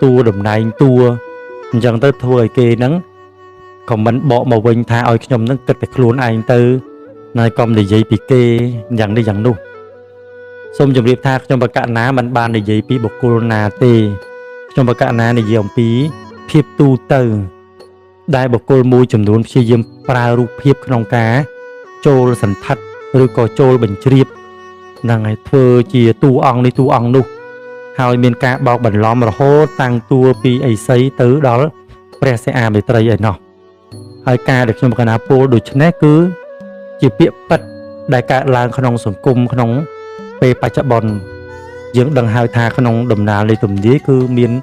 tua đầm này tua chẳng tới thôi kê nắng còn mình bỏ màu vinh tha oi nhom nắng kịch cái luôn anh tư này con để dây bị kê chẳng đi chẳng đâu xong chụp điệp thác trong bậc cạn ná mình ban để dây bị bọc corona tê trong bậc cạn ná để dòng pí phiếp tu từ đại bậc cô môi chấm đốn phi diêm pra ru phiếp trong cá trôi sần thắt rồi có trôi bình triệp là ngày thưa chia tu ong nu hai miền cá bao bẩn lom mà hô tăng tua pi ấy xây tứ đó pre se a bị tây ấy nọ hai ca được trong bậc napo được chén cứ chỉ bịa bật đại ca làng khôn ông sủng cung khôn ông pe pa chạ bòn dưỡng đằng hai tha khôn ông đầm nà lấy tụm dế cứ miền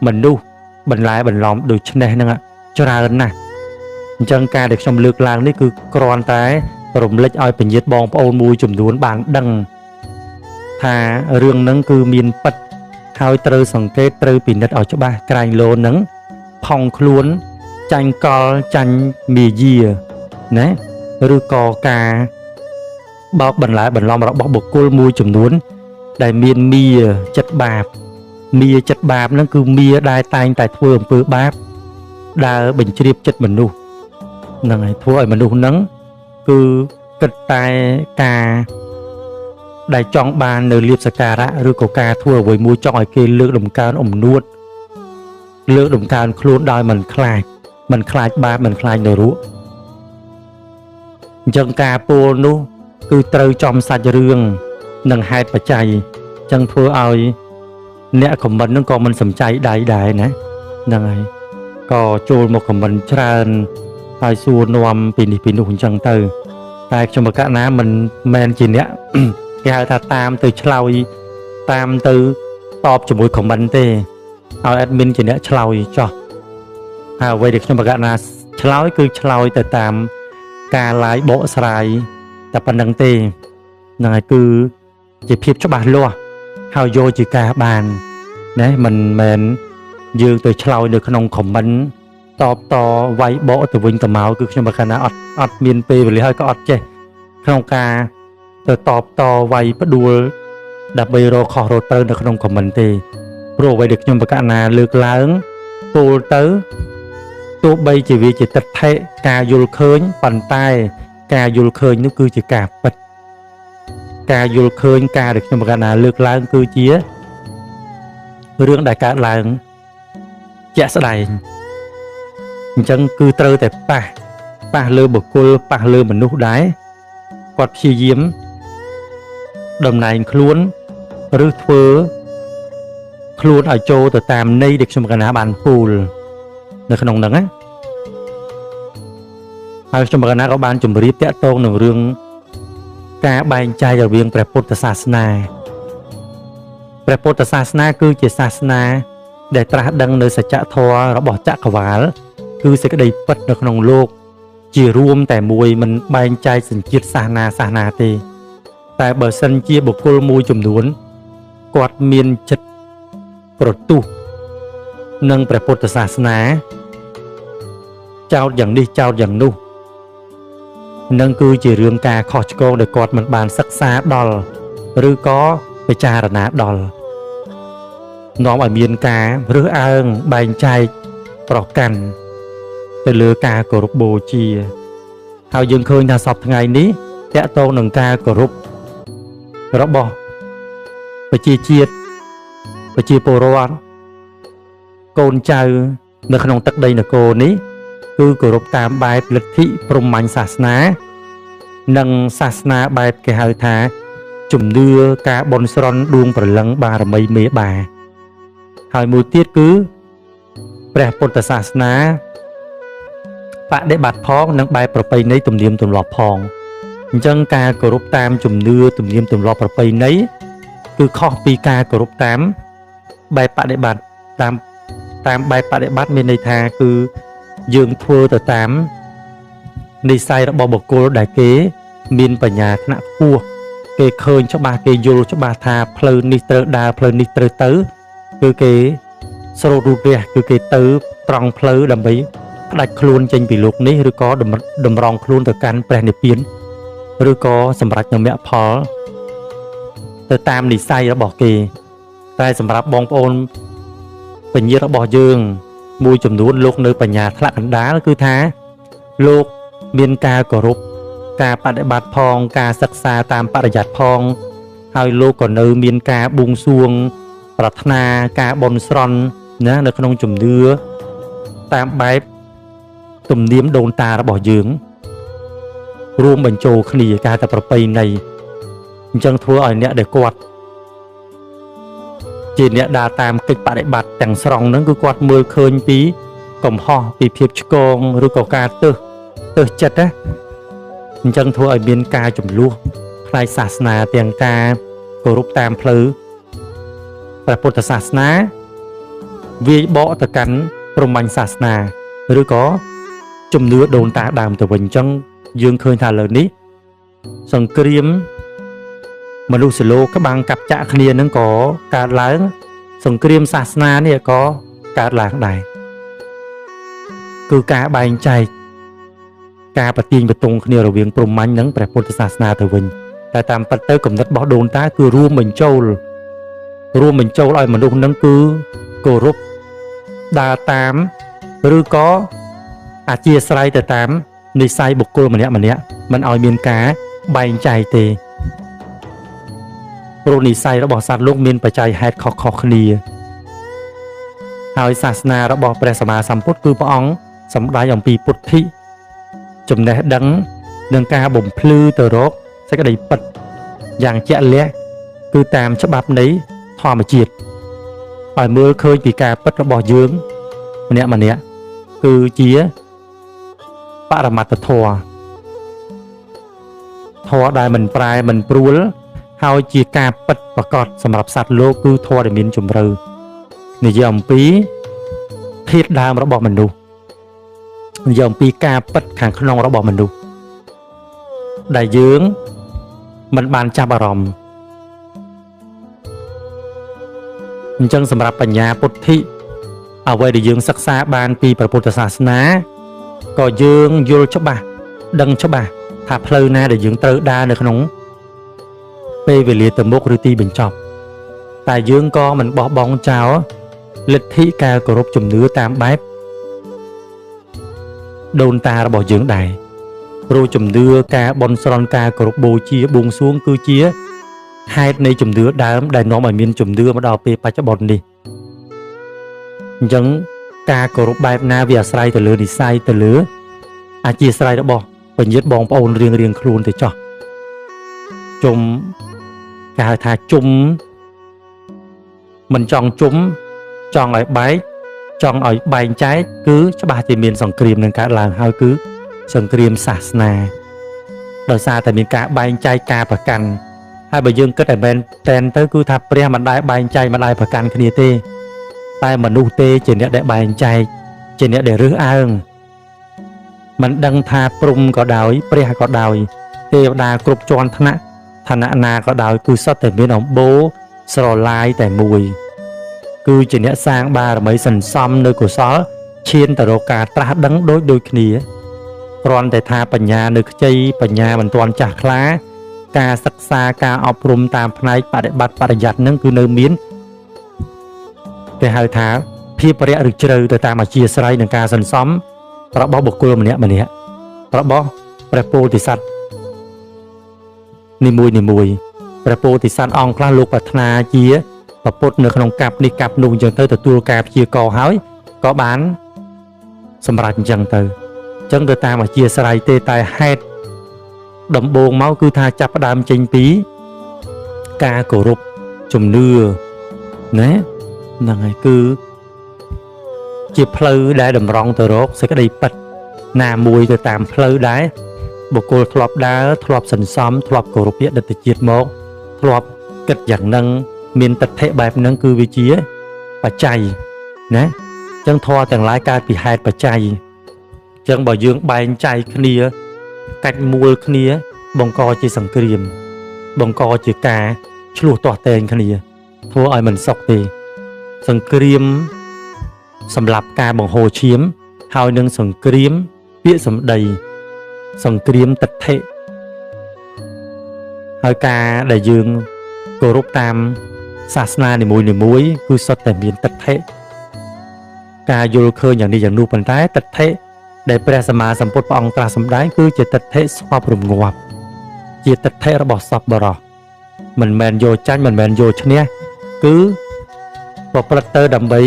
mình đu bẩn lái bẩn lom được chén này nè cho ra ấn nè chân ca được trong lược làng đấy cứ còn tái rụm lệch oi bình nhiệt bong ôn mùi chùm đuốn bàn đằng thà riêng nâng cứ miền bật hai trơ sòng kết trơ bình đất ở chỗ ba cài lô nâng phong khuôn chanh co chanh mì dìa nè rư cò cà bao bẩn lái bẩn lom bọc bột cua mùi chùm đuốn đại miền mìa chất bạp nó cứ mìa đai tay tại thua vừa bạp đa bình triệp chất mình nu này thua ở mình nu nắng cứ cất tay cà đại chọn bàn nơi liệp sạc ra rồi có cà thua với mũi chọi kia lược đồng cao ổng nuốt lược đồng cao luôn đòi mình khai ba mình khai nở rũ chân cà po nu cứ trâu trong sạch rương nâng hai bà chạy chân thua ơi nè của mình nó còn mình sầm chạy đại nè này có trôi một của mình tràn hai xua nôm pin hùng chân từ tại trong một cái ná mình men chỉ nè cái hai thà tam từ chloi tam từ top cho mũi của mình tê ao admin chỉ nè chloi cho vậy được trong một cái ná chloi cứ chloi từ tam ca lái bộ sài tập bản năng tê này cứ chỉ phiếp cho bạn luôn hao vô chỉ cả bàn đấy mình dư từ chloi được khôngของmình tọp to vay bộ từ vinh tầm máu cứ trong bậc khả ọt miền pê và lý hơi có ọt chê không ca từ tọp to vay bắt đua đạp bê rô khó rô tơ được không của mình thì rồi vậy được trong bậc khả năng lược lớn tô tớ tô bây chỉ vì chỉ tật thệ ca dùl khơi bàn tay ca dùl khơi nó cứ chỉ cả bật ca dùl khơi ca được trong bậc khả năng lược lớn cứ chía rương đại ca lớn chạ sẽ đầy chân cứ trơ tại pa lơ bậc cô pa lơ mình nút đái quạt chi diếm đầm này luôn rư thưa luôn ở châu từ tam nay được trong cái ná bàn phù được không nắng á ở trong cái ná có ban chuẩn bị tẹt tôn nửa rương ca bay trai ở viên Prepottasasana Prepottasasana cứ chỉ sasana để tra đăng nơi sẽ chạ thoa nó bỏ chạ khẩu vál cứ sẽ cái đầy bật đượcក្នុងលោកជារួមតែមួយមិនបែងចែកសញ្ជាតិសាសនាទេតែបើសិនជាបុគ្គលមួយចំនួនគាត់មានចិត្តប្រទុះនឹងព្រះពុទ្ធសាសនាចោតយ៉ាងនេះចោតយ៉ាងនោះនឹងគឺជារឿងការខុសឆ្គងដែលគាត់មិនបានសិក្សាដល់ឬក៏ពិចារណាដល់នាំឲ្យមានការរើសអើងបែងចែកប្រកាន់ទៅលើការគោរពបូជាហើយយើងឃើញថាសពថ្ងៃនេះតកតងនឹងការគោរពរបស់ប្រជាជាតិប្រជាពលរដ្ឋកូនចៅនៅក្នុងទឹកដីនគរនេះគឺគោរពតាមបែបលទ្ធិព្រហ្មញ្ញសាសនានិងសាសនាបែបគេហៅថាជំនឿការបន់ស្រន់ដួងព្រលឹងបារមីមេបាហើយមួយទៀតគឺព្រះពុទ្ធសាសនាបដិបត្តិផងនិងបែបប្រពៃណីទំនៀមទម្លាប់ផងអញ្ចឹងការគោរពតាមជំនឿទំនៀមទម្លាប់ប្រពៃណីគឺខុសពីការគោរពតាមបែបបដិបត្តិតាមបែបបដិបត្តិមានន័យថាគឺយើងធ្វើទៅតាមនិស្ស័យរបស់បុគ្គលដែលគេមានបញ្ញាថ្នាក់ខ្ពស់គេឃើញច្បាស់គេយល់ច្បាស់ថាផ្លូវនេះត្រូវដើរផ្លូវនេះត្រូវទៅគឺគេស្រោតរូបរះគឺគេទៅត្រង់ផ្លូវដើម្បីផ្ដាច់ខ្លួនចេញពីលោកនេះឬក៏តម្រង់ខ្លួនទៅកាន់ព្រះនិព្វានឬក៏សម្រេចនូវមគ្គផលទៅតាមនិស្ស័យរបស់គេតែសម្រាប់បងប្អូន bền nhiệt ở bỏ dương mùi chùm nuốt lúc nơi bền nhà thạc ảnh đá cứ thá lúc miên ca cổ rụp ca bát đại bát phong ca sắc xa tam bát đại giặt phong hai lúc còn nơi miên ca buông xuôngปรารถនាការបន់ស្រន់ណានៅក្នុងជំនឿតាមបែបទំនៀមដូនតារបស់យើងរួមបញ្ចូលគ្នាការតែប្រពៃណីអញ្ចឹងធ្វើឲ្យអ្នកដែលគាត់ជាអ្នកដើរតាមកិច្ចបដិបត្តិទាំងស្រុងហ្នឹងគឺគាត់មើលឃើញពីកំហុសពីភាពឆ្គងឬក៏ការទើសចិត្តណាអញ្ចឹងធ្វើឲ្យមានការចំនួនផ្នែកសាសនាទាំងការគោរពតាមផ្លូវព្រះពុទ្ធសាសនាវាយបកទៅកាន់ព្រហ្មញ្ញសាសនាឬក៏ជំនឿដូនតាដើមទៅវិញអញ្ចឹងយើងឃើញថាលើនេះសង្គ្រាមមនុស្សលោកក្បាំងកាប់ចាក់គ្នានឹងក៏កើតឡើងសង្គ្រាមសាសនានេះក៏កើតឡើងដែរគឺការបែងចែកការប្រទៀងបន្ទងគ្នារវាងព្រហ្មញ្ញនិងព្រះពុទ្ធសាសនាទៅវិញតែតាមពិតទៅគំនិតរបស់ដូនតាគឺរួមបញ្ចូលឲ្យមនុស្សនឹងគឺគោរពដើរតាមឬក៏អធិស្ឋានទៅតាមនិស្ស័យបុគ្គលម្នាក់មិនឲ្យមានការបែងចែកទេព្រោះនិស្ស័យរបស់សត្វលោកមានបច្ច័យហេតុខុសៗគ្នាហើយសាសនារបស់ព្រះសម្មាសម្ពុទ្ធគឺព្រះអង្គសម្ដែងអំពីពុទ្ធិចំណេះដឹងនិងការបំភ្លឺទៅរកសេចក្តីពិតយ៉ាងជាក់លាក់គឺតាមច្បាប់នៃធម្មជាតិឲ្យមើលឃើញពីការពិតរបស់យើងម្នាក់គឺជាបរមត្តធម៌ដែលមិនប្រែមិនព្រួលហើយជាការពិតប្រកបសម្រាប់សត្វលោកគឺធម៌ដែលមានជំរឿនិយាយអំពីធាតុដើមរបស់មនុស្សនិយាយអំពីការពិតខាងក្នុងរបស់មនុស្សដែលយើងមិនបានចាប់អារម្មណ៍អញ្ចឹងសម្រាប់បញ្ញាពុទ្ធិអ្វីដែលយើងសិក្សាបានពីព្រះពុទ្ធសាសនាក៏យើងយល់ច្បាស់ដឹងច្បាស់ថាផ្លូវណាដែលយើងត្រូវដើរនៅក្នុងពេលវេលាទៅមុខឬទីបញ្ចប់តែយើងក៏មិនបោះបង់ចោលលទ្ធិការគោរពជំនឿតាមបែបដូនតារបស់យើងដែរព្រោះជំនឿការបន់ស្រន់ការគោរពបូជាបួងសួងគឺជាហេតុនៃជំនឿដើមដែលនាំឲ្យមានជំនឿមកដល់ពេលបច្ចុប្បន្ននេះអញ្ចឹងការគោរពបែបណាវាអាស្រ័យទៅលើនិស្ស័យទៅលើអធិស្ឋានរបស់បញ្ញត្តិបងប្អូនរៀងខ្លួនទៅចោះជុំគេហៅថាជុំមិនចង់ជុំចង់ឲ្យបែកចង់ឲ្យបែងចែកគឺច្បាស់ជាមានសង្គ្រាមនឹងកើតឡើងហើយគឺសង្គ្រាមសាសនាដោយសារតែមានការបែងចែកការប្រកាន់ហើយបើយើងគិតឲ្យមែនតែនទៅគឺថាព្រះមិនដែលបែងចែកមិនដែលប្រកាន់គ្នាទេតែមនុស្សទេជាអ្នកដែលបែងចែកជាអ្នកដែលរើសអើងមិនដឹងថាព្រំក៏ដោយព្រះក៏ដោយទេវតាគ្រប់ជាន់ឋានៈណាក៏ដោយគឺសុទ្ធតែមានអំបូរស្រឡាយតែមួយគឺជាអ្នកសាងបារមីសន្សំនៅកុសលឈានទៅរកការត្រាស់ដឹងដូចគ្នាគ្រាន់តែថាបញ្ញានៅខ្ចីបញ្ញាមិនទាន់ចាស់ខ្លាការសិក្សាការអប់រំតាមផ្នែកបដិបត្តិបរិយ័តនឹងគឺនៅមានគេហៅថាភាពរយៈឬជ្រៅទៅតាមអធ្យាស្រ័យនឹងការសន្សំរបស់បុគ្គលម្នាក់របស់ព្រះពោធិសត្វនីមួយព្រះពោធិសត្វអង្គខ្លះលោកប្រាថ្នាជាប្រពុតនៅក្នុងកាប់នេះកាប់នោះអញ្ចឹងទៅទទួលការព្យាករហើយក៏បានសម្រេចអញ្ចឹងទៅតាមអធ្យាស្រ័យទេតែហេតុដំបូងមកគឺថាចាប់ផ្ដើមចេញពីការគោរពជំនឿណាហ្នឹងហើយគឺជាផ្លូវដែលតម្រង់ទៅរកសេចក្តីពិតណាមួយទៅតាមផ្លូវដែរបុគ្គលធ្លាប់ដើរធ្លាប់សន្សំធ្លាប់គោរពអតីតជាតិមកធ្លាប់គិតយ៉ាងហ្នឹងមានទិដ្ឋិបែបហ្នឹងគឺវាជាបច្ច័យណាអញ្ចឹងធម៌ទាំងឡាយកើតពីហេតុបច្ច័យអញ្ចឹងបើយើងបែងចែកគ្នាកាច់មួលគ្នាបង្កជាសង្គ្រាមបង្កជាការឆ្លោះទាស់ទែងគ្នាធ្វើឲ្យមិនសុខទេសង្គ្រាមសម្រាប់ការបង្ហូរឈាមហើយនឹងសង្គ្រាមពាក្យសម្ដីសង្គ្រាមទិដ្ឋិហើយការដែលយើងគោរពតាមសាសនានីមួយគឺសុទ្ធតែមានទិដ្ឋិ ការយល់ឃើញយ៉ាងនេះយ៉ាងនោះប៉ុន្តែទិដ្ឋិដែលព្រះសម្មាសម្ពុទ្ធព្រះអង្គត្រាស់សម្ដែងគឺជាទិដ្ឋិស្ងប់រងាប់ជាទិដ្ឋិរបស់សពបរោះមិនមែនយកចាញ់មិនមែនយកឈ្នះគឺប្រព្រឹត្តទៅដើម្បី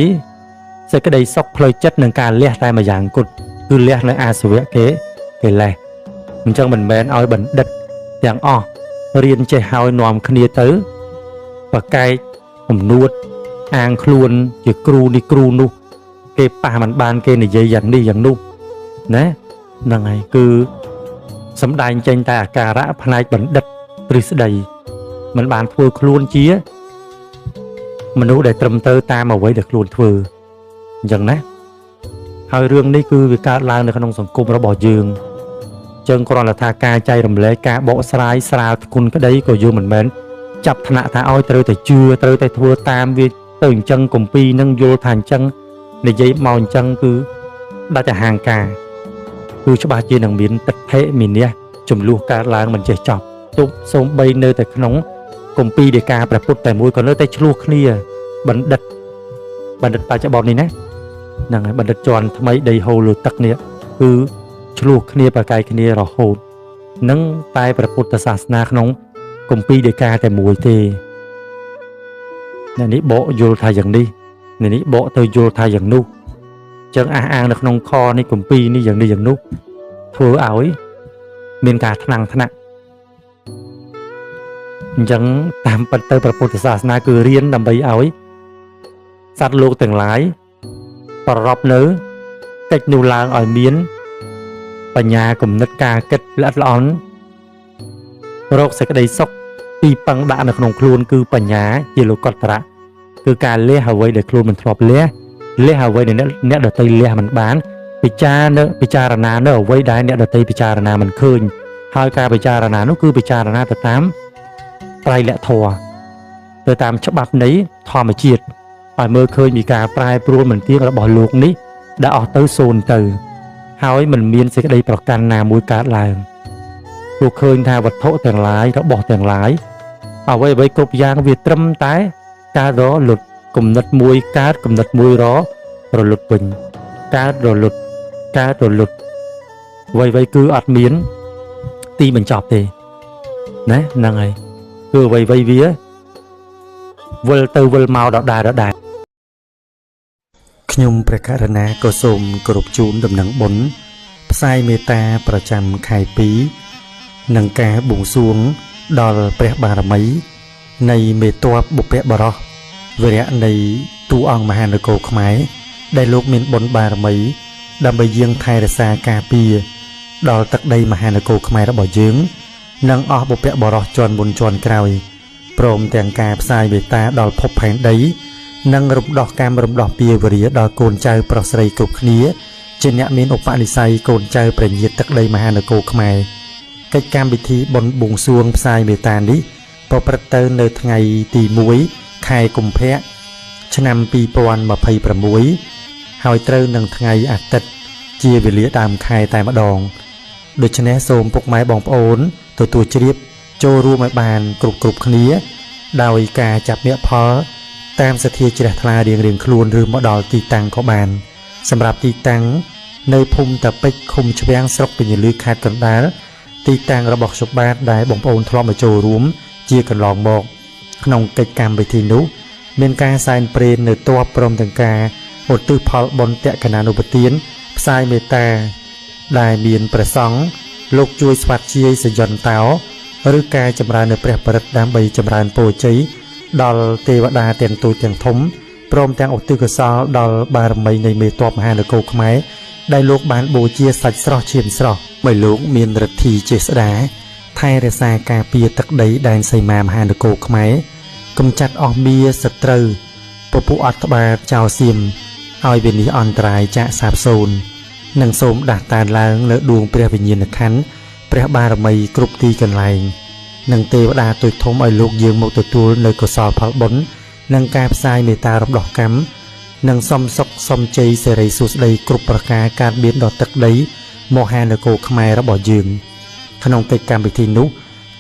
សេចក្តីសុខផ្លូវចិត្តនិងការលះតែម្យ៉ាងគត់គឺលះនៅអាសវៈកិលេសអញ្ចឹងមិនមែនឲ្យបណ្ឌិតទាំងអស់រៀនចេះហើយនាំគ្នាទៅប្រកែកអំនួតអាងខ្លួនជាគ្រូនេះគ្រូនោះគេប៉ះមិនបានគេនិយាយយ៉ាងនេះយ៉ាងនោះណាហ្នឹងហើយគឺសំដែងចេញតែអាការៈផ្នែកបណ្ឌិតទ្រឹស្ដីមិនបានធ្វើខ្លួនជាមនុស្សដែលត្រឹមត្រូវតាមអ្វីដែលខ្លួនធ្វើអញ្ចឹងណាហើយរឿងនេះគឺវាកើតឡើងនៅក្នុងសង្គមរបស់យើងចឹងគ្រាន់តែថាការចែករំលែកការបកស្រាយស្រាលគុណក្តីក៏យើងមិនមែនចាប់ថ្នាក់ថាឲ្យត្រូវតែជឿត្រូវតែធ្វើតាមវាទៅអញ្ចឹងគម្ពីរនឹងយល់ថាអញ្ចឹងនិយាយមកអញ្ចឹងគឺដាច់អហង្ការគឺច្បាស់ជានឹងមានទិដ្ឋិមានះចំនួនកើតឡើងមិនចេះចប់ទោះសូម្បីនៅតែក្នុងគម្ពីរដីកាព្រះពុទ្ធតែមួយក៏នៅតែឆ្លោះគ្នាបណ្ឌិតបច្ចុប្បន្ននេះណាហ្នឹងហើយបណ្ឌិតជាន់ថ្មីដីហូរលើទឹកនេះគឺឆ្លោះគ្នាប្រកែកគ្នារហូតនឹងតែព្រះពុទ្ធសាសនាក្នុងគម្ពីរដីកាតែមួយទេអ្នកនេះបកយល់ថាយ៉ាងនេះអ្នកនេះបកទៅយល់ថាយ៉ាងនោះចឹងអះអាងនៅក្នុងខនេះគម្ពីរនេះយ៉ាងនេះយ៉ាងនោះធ្វើឲ្យមានការថ្នាក់អញ្ចឹងតាមពិតទៅព្រះពុទ្ធសាសនាគឺរៀនដើម្បីឲ្យសត្វលោកទាំងឡាយប្ររពនៅកិច្ចនោះឡើងឲ្យមានបញ្ញាគំនិតការគិតល្អិតល្អន់រកសេចក្តីសុខទីពឹងដាក់នៅក្នុងខ្លួនគឺបញ្ញាជាលោកុត្តរៈគឺការលះអ្វីដែលខ្លួនមិនធ្លាប់លះអ្វីដែលអ្នកដទៃលះមិនបានពិចារណានៅអ្វីដែលអ្នកដទៃពិចារណាមិនឃើញហើយការពិចារណានោះគឺពិចារណាទៅតាមត្រៃលក្ខធម៌ទៅតាមច្បាប់នៃធម្មជាតិឲ្យមើលឃើញពីការប្រែប្រួលមិនទៀងរបស់លោកនេះដែលអស់ទៅសូន្យទៅហើយមិនមានសេចក្តីប្រកាន់ណាមួយកើតឡើងព្រោះឃើញថាវត្ថុទាំងឡាយរបស់ទាំងឡាយអ្វីគ្រប់យ៉ាងវាត្រឹមតែការរលត់គំនិតមួយកើតគំនិតមួយរលត់វិញកើតរលត់អ្វីគឺអត់មានទីបញ្ចប់ទេណាហ្នឹងហើយគឺអ្វីវាវិលទៅវិលមកដដែលខ្ញុំព្រះករុណាក៏សូមគោរពជូនដំណឹងបុណ្យផ្សាយមេត្តាប្រចាំខែ2និងការបួងសួងដល់ព្រះបារមីនៃមេតបបុព្វបុរសវីរៈនៃទូអង្គមហានគរខ្មែរដែលលោកមានបុណ្យបារមីដើម្បីយាងថែរក្សាការពារដល់ទឹកដីមហានគរខ្មែររបស់យើងនិងអស់បុព្វបុរសជាន់មុនជាន់ក្រោយព្រមទាំងការផ្សាយមេត្តាដល់ភពផែនដីនិងរំដោះកម្មរំដោះពាវរាដល់កូនចៅប្រុសស្រីគ្រប់គ្នាជាអ្នកមានឧបនិស្ស័យកូនចៅព្រះញាតិទឹកដីមហានគរខ្មែរកិច្ចកម្មវិធីបុណ្យបួងសួងផ្សាយមេត្តានេះប្រព្រឹត្តទៅនៅថ្ងៃទី1ខែកុម្ភៈឆ្នាំ2026ហើយត្រូវនឹងថ្ងៃអាទិត្យជាវេលាដើមខែតែម្ដងដូច្នេះសូមពុកម៉ែបងប្អូនទទួលជ្រាបចូលរួមឲ្យបានគ្រប់គ្នាដោយការចាប់ញាក់ផលតាមសទ្ធាជ្រះថ្លារៀងខ្លួនឬមកដល់ទីតាំងក៏បានសម្រាប់ទីតាំងនៅភូមិតាពេជ្រឃុំជ្វាំងស្រុកពញាលឺខេត្តកណ្ដាលទីតាំងរបស់ខ្ញុំបាទដែលបងប្អូនធ្លាប់មកចូលរួមជាកន្លងមកក្នុងកិច្ចកម្មវិធីនោះមានការសែនព្រេននៅតបព្រមទាំងការឧទ្ទិសផលបុណ្យតក្កណានុបទានផ្សាយមេត្តាដែលមានព្រះសង្ឃលោកជួយស្វាត់ជាយសយន្តោឬការចម្រើននៅព្រះបរិត្តដើម្បីចម្រើនពរជ័យដល់ទេវតាទាំងទូចទាំងធំព្រមទាំងឧទ្ទិសកុសលដល់បារមីនៃមេតបមហានគរខ្មែរដែលលោកបានបូជាសាច់ស្រស់ឈាមស្រស់ដោយលោកមានឫទ្ធីចេស្តាថែរក្សាការពារទឹកដីដែនសីមាមហានគរខ្មែរកម្ចាត់អស់មារសត្រូវពពួកអត់ក្បាលចោលសៀមឲ្យវិនិច្ឆ័យអន្តរាយចាក់សាបសូន្យនិងសូមដាស់តានឡើងលើដួងព្រះវិញ្ញាណក្ខន្ធព្រះបារមីគ្រប់ទីកន្លែងនិងទេវតាទូចធំឲ្យលោកយើងមកទទួលនៅកុសលផលបុណ្យនិងការផ្សាយមេត្តារំដោះកម្មនិងសំសុខសំជ័យសេរីសុស្ដីគ្រប់ប្រការកើតមានដល់ទឹកដីមហានគរខ្មែររបស់យើងក្នុងកិច្ចកម្មវិធីនោះ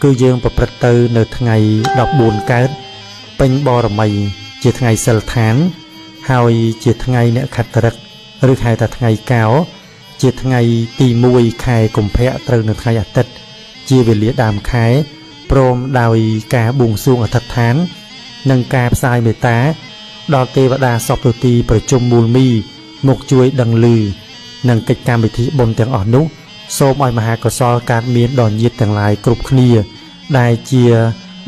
គឺយើងប្រព្រឹត្តទៅនៅថ្ងៃ14កើតពេញបរមីជាថ្ងៃសិលឋានហើយជាថ្ងៃអ្នកខត្តរិក ឬហៅថាថ្ងៃកោជាថ្ងៃទី1ខែកុម្ភៈត្រូវនៅថ្ងៃអាទិត្យជាវេលាដើមខែព្រមដោយការបួងសួងអធិដ្ឋាននិងការផ្សាយមេត្តាដល់ទេវតាសពទទីប្រជុំមូលមីមកជួយដឹងឮនិងកិច្ចកម្មវិធីបុណ្យទាំងអស់នោះសូមឲ្យមហាកុសលកើតមានដល់ញាតិទាំងឡាយគ្រប់គ្នាដែលជា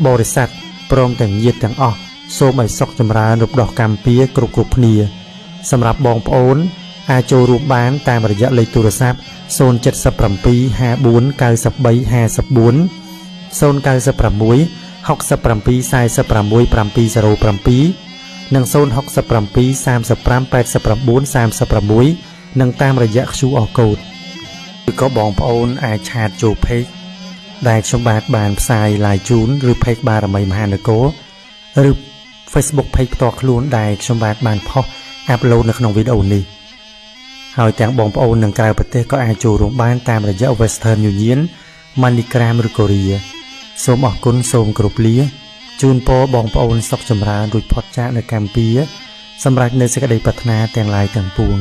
បរិស័ទព្រមទាំងញាតិទាំងអស់សូមឲ្យសុខចម្រើនរំដោះកម្មពៀគ្រប់គ្នាសម្រាប់បងប្អូនអាចចូលរួមបានតាមរយៈលេខទូរស័ព្ទ077 54 93 54 096 67 46 707 និង067 35 89 36និងតាមរយៈ QR Code ឬក៏បងប្អូនអាចឆាតចូល Page ដែលខ្ញុំបានផ្សាយ live ជូនឬ Page បារមីមហានគរឬ Facebook Page ផ្ទាល់ខ្លួនដែលខ្ញុំបានផុស upload នៅក្នុងវីដេអូនេះហើយទាំងបងប្អូននៅក្រៅប្រទេសក៏អាចចូលរួមបានតាមរយៈ Western Union MoneyGram ឬ Korea សូមអរគុណសូមគោរពលាជូនពរបងប្អូនសុខចម្រើនរួចផុតចាកនៅកម្ពុជាសម្រាប់នៅសេចក្តីប្រាថ្នាទាំងឡាយទាំងពួង